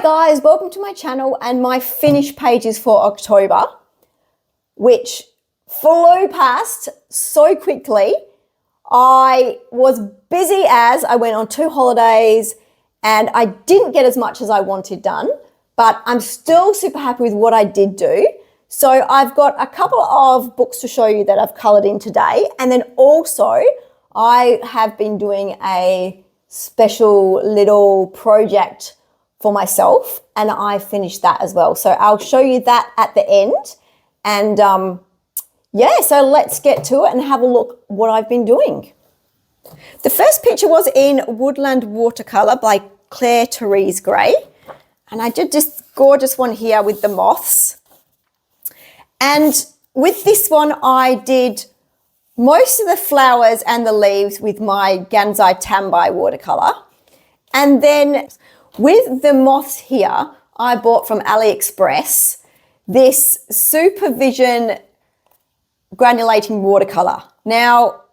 guys, welcome to my channel and my finished pages for October, which flew past so quickly. I was busy as I went on 2 holidays and I didn't get as much as I wanted done, but I'm still super happy with what I did do. So I've got a couple of books to show you that I've coloured in today, and then also I have been doing a special little project for myself and I finished that as well. So I'll show you that at the end. And yeah, so let's get to it and have a look what I've been doing. The first picture was in Woodland Watercolor by Clare, Therese Gray. And I did this gorgeous one here with the moths. And with this one, I did most of the flowers and the leaves with my Gansai Tambai watercolor. And then with the moths here, I bought from AliExpress this Supervision granulating watercolor. Now,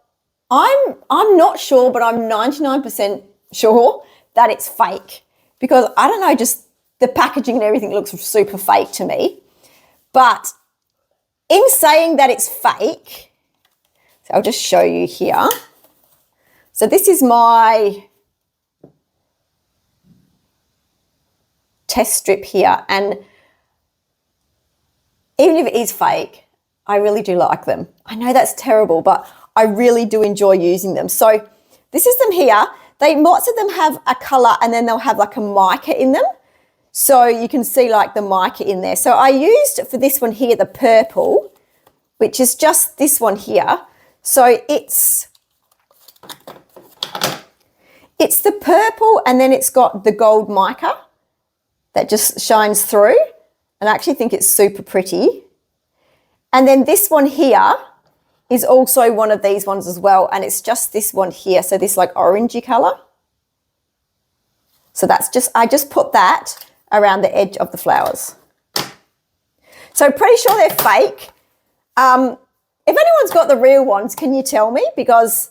I'm not sure, but I'm 99% sure that it's fake because I don't know, just the packaging and everything looks super fake to me. But in saying that it's fake, so I'll just show you here. So this is my test strip here, and even if it is fake, I really do like them. I know that's terrible, but I really do enjoy using them. So this is them here. Lots of them have a color and then they'll have like a mica in them. So you can see like the mica in there. So I used for this one here, the purple, which is just this one here. So it's the purple and then it's got the gold mica that just shines through, and I actually think it's super pretty. And then this one here is also one of these ones as well, and it's just this one here, so this like orangey colour. So that's just, I just put that around the edge of the flowers. So pretty sure they're fake. If anyone's got the real ones, can you tell me? Because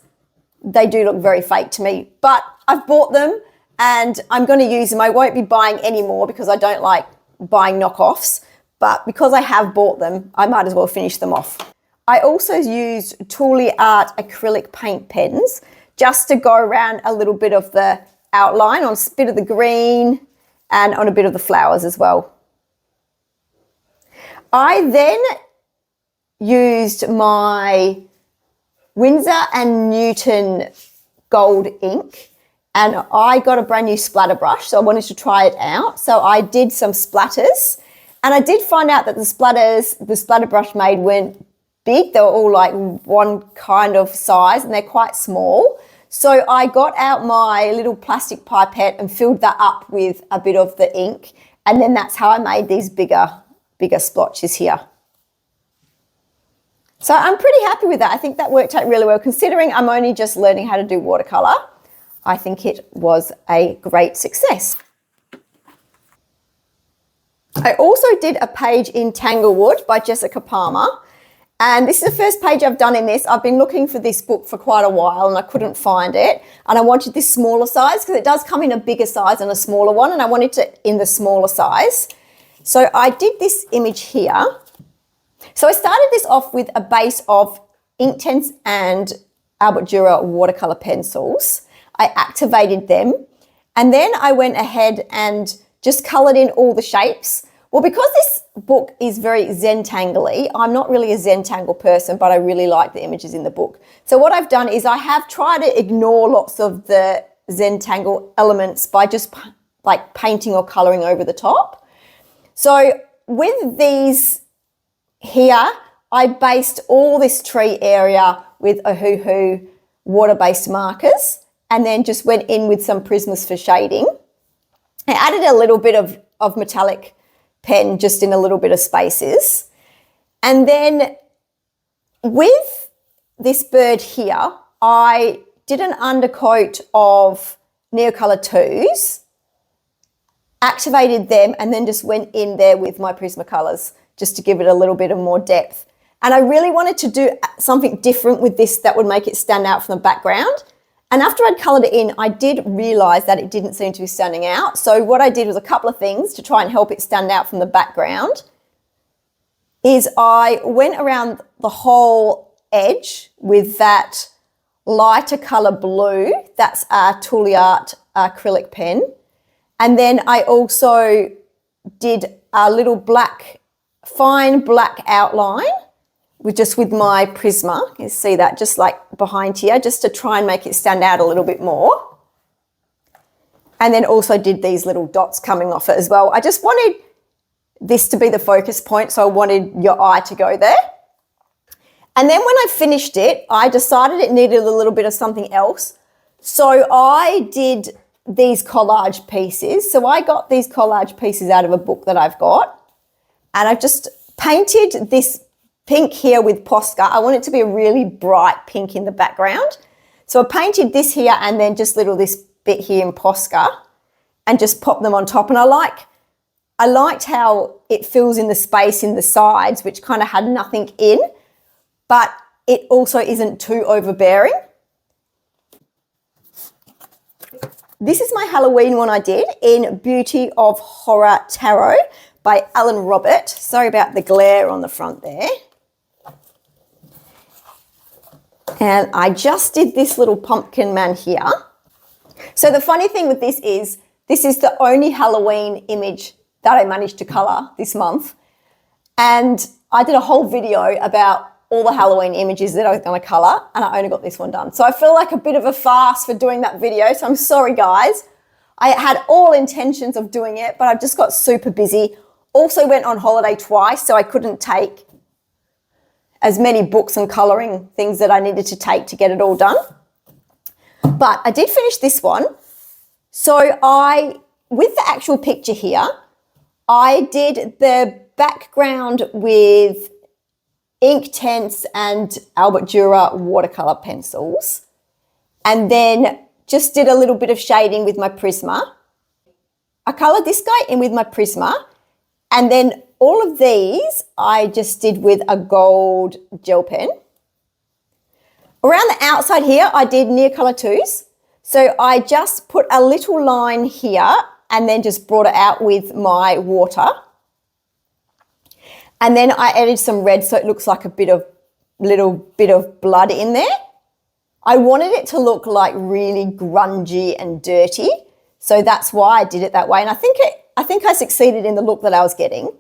they do look very fake to me, but I've bought them and I'm going to use them. I won't be buying any more because I don't like buying knockoffs, but because I have bought them, I might as well finish them off. I also used Trolle Art acrylic paint pens just to go around a little bit of the outline on a bit of the green and on a bit of the flowers as well. I then used my Winsor & Newton gold ink, and I got a brand new splatter brush, so I wanted to try it out. So I did some splatters, and I did find out that the splatter brush made weren't big. They were all like one kind of size and they're quite small. So I got out my little plastic pipette and filled that up with a bit of the ink, and then that's how I made these bigger splotches here. So I'm pretty happy with that. I think that worked out really well considering I'm only just learning how to do watercolor. I think it was a great success. I also did a page in Tanglewood by Jessica Palmer, and this is the first page I've done in this. I've been looking for this book for quite a while and I couldn't find it, and I wanted this smaller size because it does come in a bigger size and a smaller one, and I wanted it in the smaller size. So I did this image here. So I started this off with a base of Inktense and Albert Dürer watercolor pencils. I activated them, and then I went ahead and just colored in all the shapes. Well, because this book is very Zentangle-y, I'm not really a Zentangle person, but I really like the images in the book. So what I've done is I have tried to ignore lots of the Zentangle elements by just like painting or coloring over the top. So with these here, I based all this tree area with Ohuhu water-based markers, and then just went in with some Prismas for shading. I added a little bit of metallic pen just in a little bit of spaces. And then with this bird here, I did an undercoat of Neocolor 2s, activated them, and then just went in there with my Prismacolors just to give it a little bit of more depth. And I really wanted to do something different with this that would make it stand out from the background. And after I'd coloured it in, I did realise that it didn't seem to be standing out. So what I did was a couple of things to try and help it stand out from the background. Is I went around the whole edge with that lighter colour blue. That's a Trolle Art acrylic pen. And then I also did a little fine black outline with my Prisma. You see that just like behind here, just to try and make it stand out a little bit more. And then also did these little dots coming off it as well. I just wanted this to be the focus point, so I wanted your eye to go there. And then when I finished it, I decided it needed a little bit of something else. So I did these collage pieces. So I got these collage pieces out of a book that I've got, and I've just painted this pink here with Posca. I want it to be a really bright pink in the background. So I painted this here and then just this bit here in Posca and just popped them on top. And I liked how it fills in the space in the sides, which kind of had nothing in, but it also isn't too overbearing. This is my Halloween one I did in Beauty of Horror Tarot by Alan Robert. Sorry about the glare on the front there. And I just did this little pumpkin man here. So the funny thing with this is the only Halloween image that I managed to colour this month. And I did a whole video about all the Halloween images that I was going to colour, and I only got this one done. So I feel like a bit of a farce for doing that video. So I'm sorry, guys. I had all intentions of doing it, but I just got super busy. Also went on holiday twice, so I couldn't take as many books and colouring things that I needed to take to get it all done. But I did finish this one. So with the actual picture here, I did the background with Inktense and Albert Dürer watercolour pencils, and then just did a little bit of shading with my Prisma. I coloured this guy in with my Prisma, and then all of these I just did with a gold gel pen. Around the outside here, I did Neocolor 2s. So I just put a little line here and then just brought it out with my water. And then I added some red so it looks like little bit of blood in there. I wanted it to look like really grungy and dirty. So that's why I did it that way. And I think I succeeded in the look that I was getting.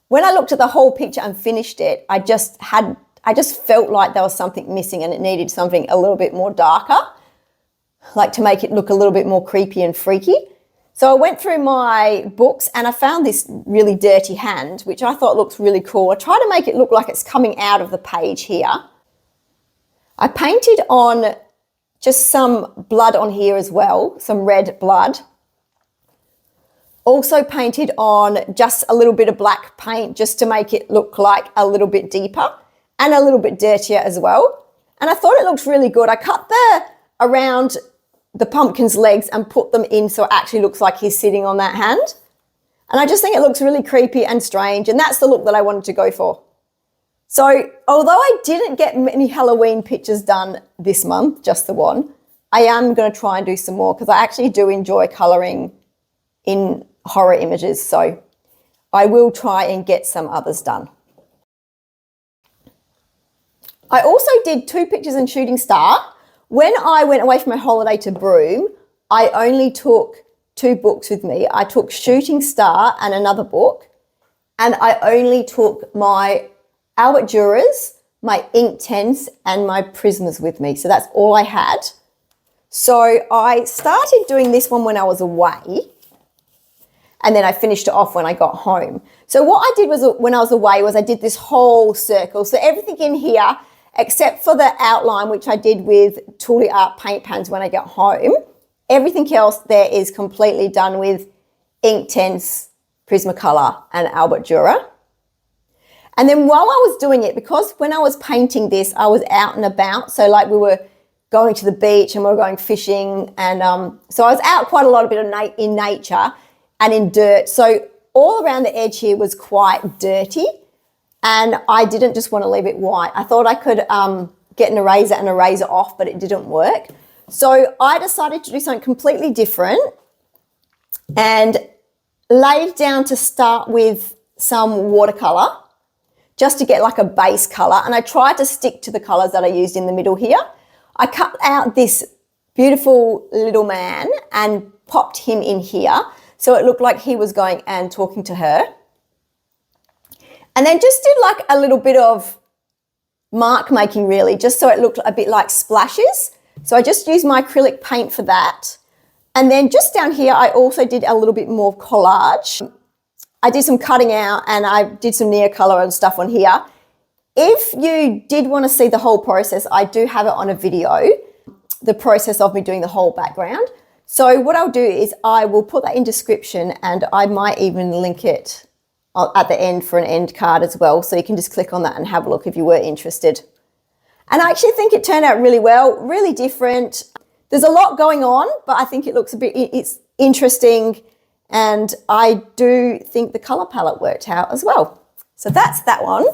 When I looked at the whole picture and finished it, I just felt like there was something missing and it needed something a little bit more darker, like to make it look a little bit more creepy and freaky. So I went through my books and I found this really dirty hand, which I thought looks really cool. I tried to make it look like it's coming out of the page here. I painted on just some blood on here as well, some red blood. Also painted on just a little bit of black paint just to make it look like a little bit deeper and a little bit dirtier as well. And I thought it looked really good. I cut around the pumpkin's legs and put them in so it actually looks like he's sitting on that hand. And I just think it looks really creepy and strange, and that's the look that I wanted to go for. So although I didn't get many Halloween pictures done this month, just the one, I am going to try and do some more because I actually do enjoy colouring in horror images. So I will try and get some others done. I also did 2 pictures in Shooting Star. When I went away for my holiday to Broome, I only took 2 books with me. I took Shooting Star and another book, and I only took my Albert Dürers, my Inktense, and my Prismas with me. So that's all I had. So I started doing this one when I was away, and then I finished it off when I got home. So what I did was, when I was away, was I did this whole circle. So everything in here, except for the outline, which I did with Trolle Art paint pans when I got home, everything else there is completely done with Inktense, Prismacolor, and Albert Dürer. And then while I was doing it, because when I was painting this, I was out and about. So like we were going to the beach and we were going fishing. And so I was out quite a lot of in nature and in dirt. So all around the edge here was quite dirty. And I didn't just want to leave it white. I thought I could get an eraser and erase it off, but it didn't work. So I decided to do something completely different and laid down to start with some watercolor just to get like a base color. And I tried to stick to the colors that I used in the middle here. I cut out this beautiful little man and popped him in here. So it looked like he was going and talking to her. And then just did like a little bit of mark making really, just so it looked a bit like splashes. So I just used my acrylic paint for that. And then just down here, I also did a little bit more collage. I did some cutting out and I did some Neocolor and stuff on here. If you did want to see the whole process, I do have it on a video, the process of me doing the whole background. So what I'll do is I will put that in description and I might even link it at the end for an end card as well. So you can just click on that and have a look if you were interested. And I actually think it turned out really well, really different. There's a lot going on, but I think it looks it's interesting. And I do think the color palette worked out as well. So that's that one.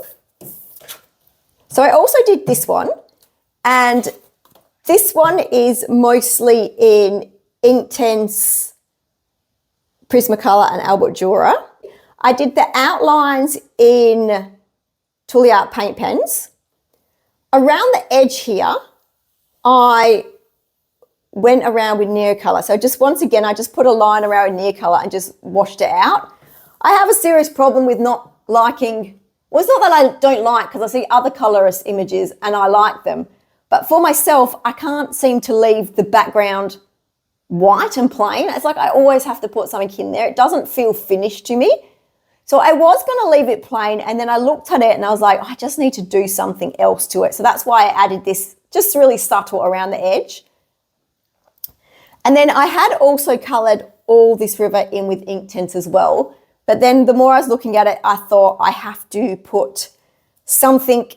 So I also did this one, and this one is mostly in Inktense, Prismacolor and Albert Dürer. I did the outlines in Tule Art paint pens. Around the edge here, I went around with Neocolor. So just once again, I just put a line around with Neocolor and just washed it out. I have a serious problem with not liking, well, it's not that I don't like, because I see other colorist images and I like them. But for myself, I can't seem to leave the background white and plain. It's like I always have to put something in there. It doesn't feel finished to me. So I was going to leave it plain, and then I looked at it and I was like, I just need to do something else to it. So that's why I added this just really subtle around the edge. And then I had also coloured all this river in with Inktense as well. But then the more I was looking at it, I thought I have to put something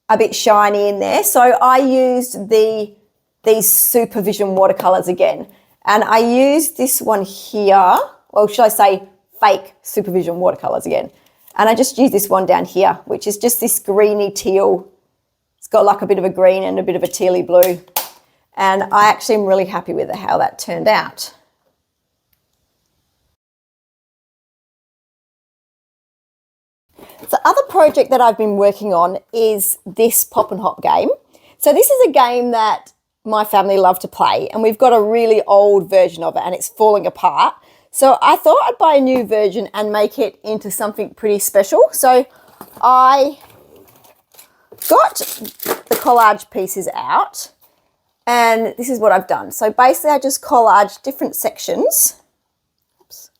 a bit shiny in there. So I used these Supervision watercolours again. And I used this one here, or should I say fake Supervision watercolours again. And I just used this one down here, which is just this greeny teal. It's got like a bit of a green and a bit of a tealy blue. And I actually am really happy with how that turned out. The other project that I've been working on is this Pop and Hop game. So this is a game that my family love to play, and we've got a really old version of it and it's falling apart. So I thought I'd buy a new version and make it into something pretty special. So I got the collage pieces out, and this is what I've done. So basically I just collage different sections. Oops.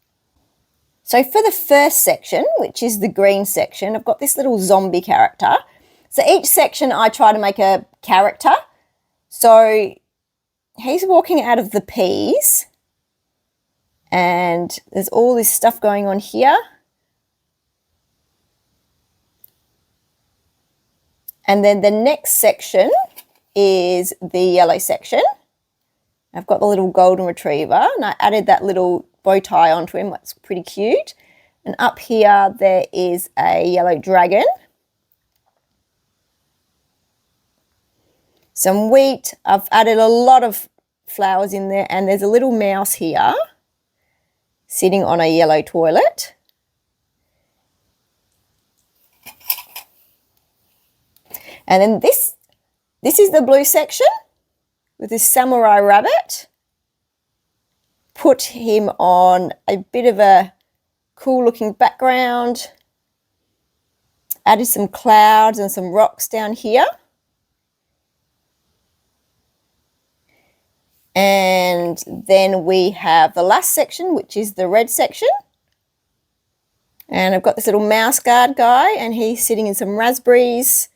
So for the first section, which is the green section, I've got this little zombie character. So each section I try to make a character. So he's walking out of the peas, and there's all this stuff going on here. And then the next section is the yellow section. I've got the little golden retriever, and I added that little bow tie onto him. That's pretty cute. And up here there is a yellow dragon. Some wheat. I've added a lot of flowers in there, and there's a little mouse here sitting on a yellow toilet. And then this is the blue section with this samurai rabbit. Put him on a bit of a cool looking background. Added some clouds and some rocks down here. And then we have the last section, which is the red section. And I've got this little mouse guard guy, and he's sitting in some raspberries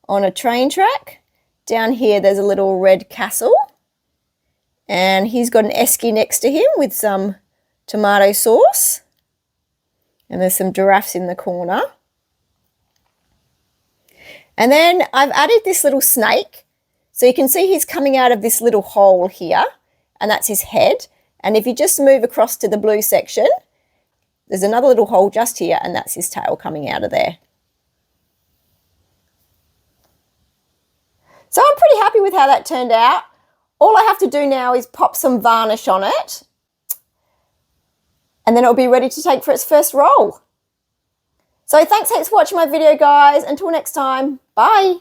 on a train track. Down here there's a little red castle, and he's got an esky next to him with some tomato sauce. And there's some giraffes in the corner. And then I've added this little snake. So you can see he's coming out of this little hole here, and that's his head. And if you just move across to the blue section, there's another little hole just here, and that's his tail coming out of there. So I'm pretty happy with how that turned out. All I have to do now is pop some varnish on it, and then it'll be ready to take for its first roll. So thanks for watching my video, guys. Until next time, bye.